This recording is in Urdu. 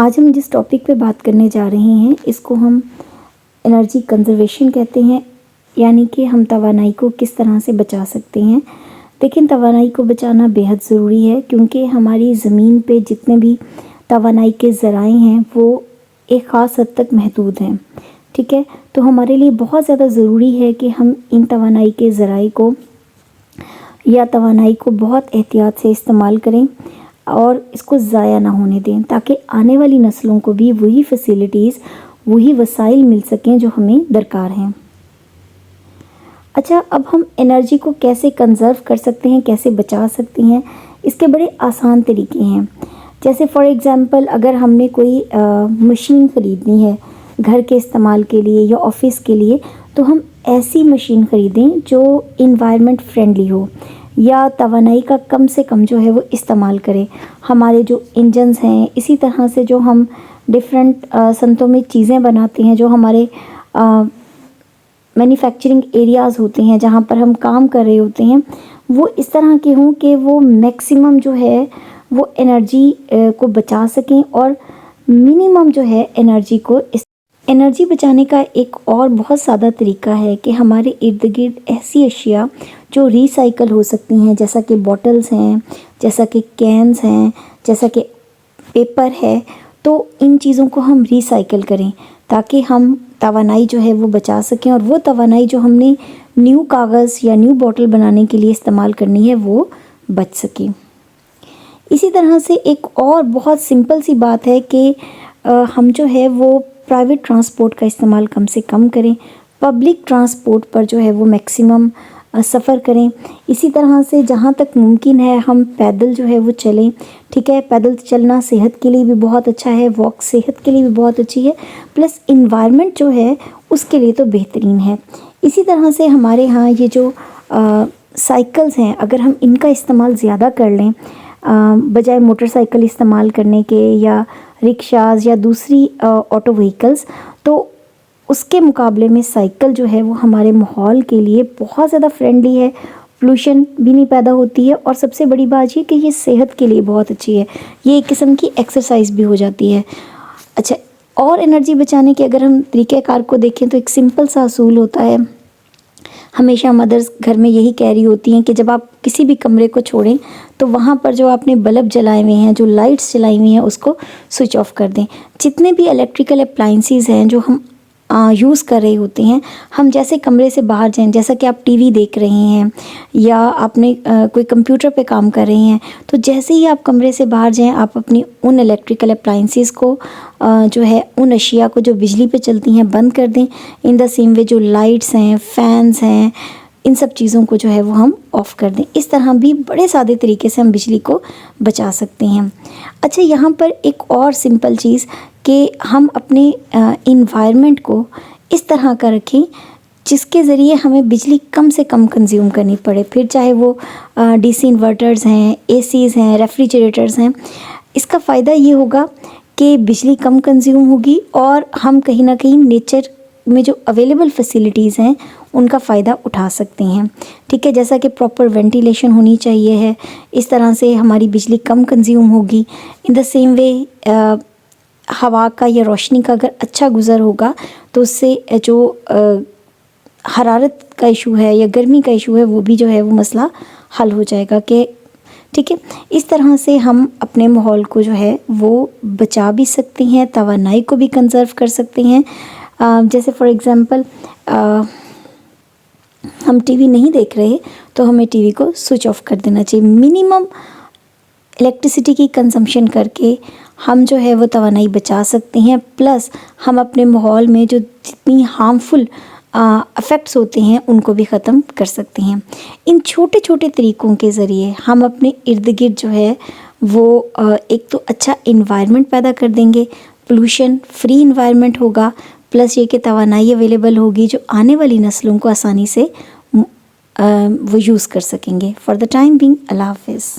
آج ہم جس ٹاپک پہ بات کرنے جا رہے ہیں اس کو ہم انرجی کنزرویشن کہتے ہیں، یعنی کہ ہم توانائی کو کس طرح سے بچا سکتے ہیں۔ لیکن توانائی کو بچانا بیحد ضروری ہے، کیونکہ ہماری زمین پہ جتنے بھی توانائی کے ذرائع ہیں وہ ایک خاص حد تک محدود ہیں، ٹھیک ہے۔ تو ہمارے لیے بہت زیادہ ضروری ہے کہ ہم ان توانائی کے ذرائع کو یا توانائی کو بہت احتیاط سے استعمال کریں اور اس کو ضائع نہ ہونے دیں، تاکہ آنے والی نسلوں کو بھی وہی فیسیلیٹیز، وہی وسائل مل سکیں جو ہمیں درکار ہیں۔ اچھا، اب ہم انرجی کو کیسے کنزرو کر سکتے ہیں، کیسے بچا سکتے ہیں، اس کے بڑے آسان طریقے ہیں۔ جیسے فار ایگزامپل اگر ہم نے کوئی مشین خریدنی ہے گھر کے استعمال کے لیے یا آفس کے لیے، تو ہم ایسی مشین خریدیں جو انوائرمنٹ فرینڈلی ہو یا توانائی کا کم سے کم جو ہے وہ استعمال کرے۔ ہمارے جو انجنز ہیں، اسی طرح سے جو ہم ڈفرینٹ صنعتوں میں چیزیں بناتے ہیں، جو ہمارے مینوفیکچرنگ ایریاز ہوتے ہیں جہاں پر ہم کام کر رہے ہوتے ہیں، وہ اس طرح کے ہوں کہ وہ میکسیمم جو ہے وہ انرجی کو بچا سکیں اور منیمم جو ہے انرجی بچانے کا ایک اور بہت سادہ طریقہ ہے کہ ہمارے ارد گرد ایسی اشیاء جو ری سائیکل ہو سکتی ہیں، جیسا کہ بوٹلز ہیں، جیسا کہ کینز ہیں، جیسا کہ پیپر ہے، تو ان چیزوں کو ہم ری سائیکل کریں تاکہ ہم توانائی جو ہے وہ بچا سکیں اور وہ توانائی جو ہم نے نیو کاغذ یا نیو بوٹل بنانے کے لیے استعمال کرنی ہے وہ بچ سکے۔ اسی طرح سے ایک اور بہت سمپل سی بات ہے کہ ہم جو ہے وہ پرائیویٹ ٹرانسپورٹ کا استعمال کم سے کم کریں، پبلک ٹرانسپورٹ پر جو ہے وہ میکسیمم سفر کریں۔ اسی طرح سے جہاں تک ممکن ہے ہم پیدل جو ہے وہ چلیں، ٹھیک ہے۔ پیدل چلنا صحت کے لیے بھی بہت اچھا ہے، واک صحت کے لیے بھی بہت اچھی ہے، پلس انوائرمنٹ جو ہے اس کے لیے تو بہترین ہے۔ اسی طرح سے ہمارے ہاں یہ جو سائیکلز ہیں، اگر ہم ان کا استعمال زیادہ کر لیں بجائے موٹر سائیکل استعمال کرنے کے یا رکشاز یا دوسری آٹو وہیکلز، تو اس کے مقابلے میں سائیکل جو ہے وہ ہمارے ماحول کے لیے بہت زیادہ فرینڈلی ہے، پولوشن بھی نہیں پیدا ہوتی ہے، اور سب سے بڑی بات یہ کہ یہ صحت کے لیے بہت اچھی ہے، یہ ایک قسم کی ایکسرسائز بھی ہو جاتی ہے۔ اچھا، اور انرجی بچانے کے اگر ہم طریقہ کار کو دیکھیں تو ایک سمپل سا اصول ہوتا ہے، ہمیشہ مدرز گھر میں یہی کہہ رہی ہوتی ہیں کہ جب آپ کسی بھی کمرے کو چھوڑیں تو وہاں پر جو آپ نے بلب جلائے ہوئے ہیں، جو لائٹس جلائی ہوئی ہیں، اس کو سوئچ آف کر دیں۔ جتنے بھی الیکٹریکل اپلائنسز ہیں جو ہم یوز کر رہے ہوتے ہیں، ہم جیسے کمرے سے باہر جائیں، جیسا کہ آپ ٹی وی دیکھ رہے ہیں یا آپ نے کوئی کمپیوٹر پہ کام کر رہے ہیں، تو جیسے ہی آپ کمرے سے باہر جائیں، آپ اپنی ان الیکٹریکل اپلائنسز کو جو ہے ان اشیاء کو جو بجلی پہ چلتی ہیں بند کر دیں۔ ان دا سیم وے جو لائٹس ہیں، فینز ہیں، ان سب چیزوں کو جو ہے وہ ہم آف کر دیں۔ اس طرح بھی بڑے سادے طریقے سے ہم بجلی کو بچا سکتے ہیں۔ اچھا، یہاں پر ایک اور سمپل چیز کہ ہم اپنے انوائرمنٹ کو اس طرح کا رکھیں جس کے ذریعے ہمیں بجلی کم سے کم کنزیوم کرنی پڑے، پھر چاہے وہ ڈی سی انورٹرز ہیں، اے سیز ہیں، ریفریجریٹرز ہیں۔ اس کا فائدہ یہ ہوگا کہ بجلی کم کنزیوم ہوگی اور ہم کہیں نہ کہیں نیچر میں جو اویلیبل فیسیلیٹیز ہیں ان کا فائدہ اٹھا سکتے ہیں، ٹھیک ہے۔ جیسا کہ پراپر وینٹیلیشن ہونی چاہیے ہے، اس طرح سے ہماری بجلی کم کنزیوم ہوگی۔ ان دا سیم وے ہوا کا یا روشنی کا اگر اچھا گزر ہوگا تو اس سے جو حرارت کا ایشو ہے یا گرمی کا ایشو ہے وہ بھی جو ہے وہ مسئلہ حل ہو جائے گا، کہ ٹھیک ہے۔ اس طرح سے ہم اپنے ماحول کو جو ہے وہ بچا بھی سکتے ہیں، توانائی کو بھی کنزرو کر سکتے ہیں۔ جیسے فار ایگزامپل ہم ٹی وی نہیں دیکھ رہے تو ہمیں ٹی وی کو سوئچ آف کر دینا چاہیے۔ منیمم الیکٹریسٹی کی کنزمپشن کر کے ہم جو ہے وہ توانائی بچا سکتے ہیں، پلس ہم اپنے ماحول میں جو جتنی ہارمفل افیکٹس ہوتے ہیں ان کو بھی ختم کر سکتے ہیں۔ ان چھوٹے چھوٹے طریقوں کے ذریعے ہم اپنے ارد گرد جو ہے وہ ایک تو اچھا انوائرمنٹ پیدا کر دیں گے، پولوشن فری انوائرمنٹ ہوگا، پلس یہ کہ توانائی اویلیبل ہوگی جو آنے والی نسلوں کو آسانی سے وہ یوز کر سکیں گے۔ فار دا ٹائم بینگ، اللہ حافظ۔